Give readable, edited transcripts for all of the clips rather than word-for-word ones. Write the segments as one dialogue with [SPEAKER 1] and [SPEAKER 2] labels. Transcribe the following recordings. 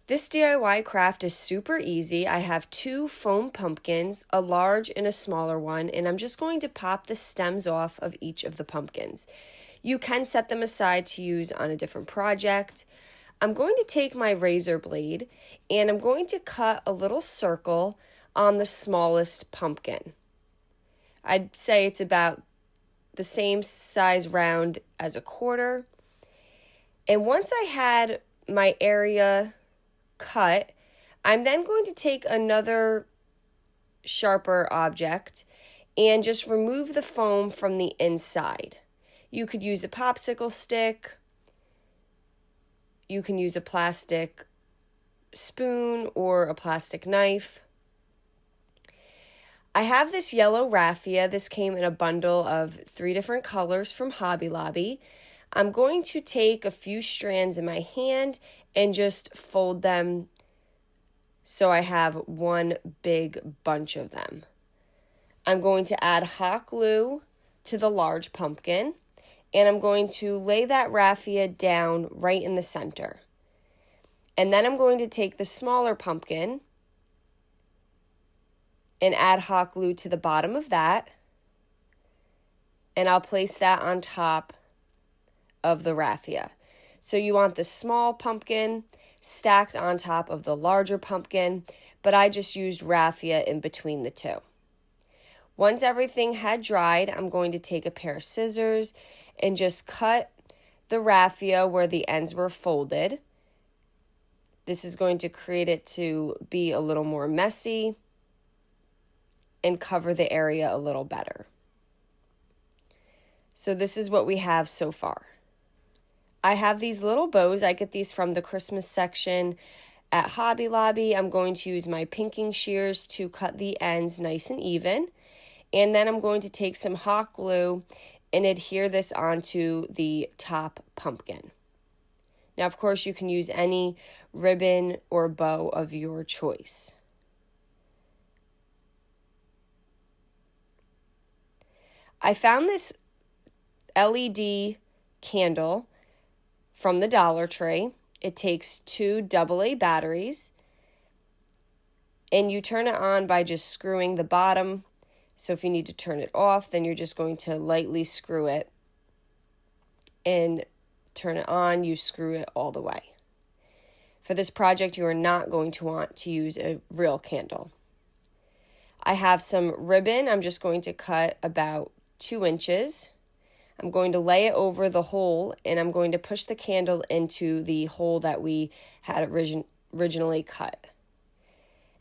[SPEAKER 1] This DIY craft is super easy. I have two foam pumpkins, a large and a smaller one, and I'm just going to pop the stems off of each of the pumpkins. You can set them aside to use on a different project. I'm going to take my razor blade and I'm going to cut a little circle on the smallest pumpkin. I'd say it's about the same size round as a quarter. And once I had my area cut, I'm then going to take another sharper object and just remove the foam from the inside. You could use a popsicle stick. You can use a plastic spoon or a plastic knife. I have this yellow raffia. This came in a bundle of 3 different colors from Hobby Lobby. I'm going to take a few strands in my hand and just fold them so I have one big bunch of them. I'm going to add hot glue to the large pumpkin, and I'm going to lay that raffia down right in the center. And then I'm going to take the smaller pumpkin and add hot glue to the bottom of that, and I'll place that on top of the raffia. So you want the small pumpkin stacked on top of the larger pumpkin, but I just used raffia in between the two. Once everything had dried, I'm going to take a pair of scissors and just cut the raffia where the ends were folded. This is going to create it to be a little more messy and cover the area a little better. So this is what we have so far. I have these little bows. I get these from the Christmas section at Hobby Lobby. I'm going to use my pinking shears to cut the ends nice and even. And then I'm going to take some hot glue and adhere this onto the top pumpkin. Now, of course, you can use any ribbon or bow of your choice. I found this LED candle from the Dollar Tree. It takes 2 AA batteries, and you turn it on by just screwing the bottom. So if you need to turn it off, then you're just going to lightly screw it and turn it on. You screw it all the way. For this project, you are not going to want to use a real candle. I have some ribbon. I'm just going to cut about 2 inches. I'm going to lay it over the hole, and I'm going to push the candle into the hole that we had originally cut.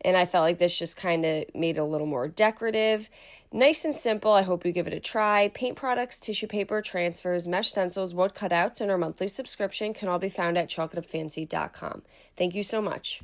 [SPEAKER 1] And I felt like this just kind of made it a little more decorative. Nice and simple. I hope you give it a try. Paint products, tissue paper, transfers, mesh stencils, wood cutouts, and our monthly subscription can all be found at chocolatefancy.com. Thank you so much.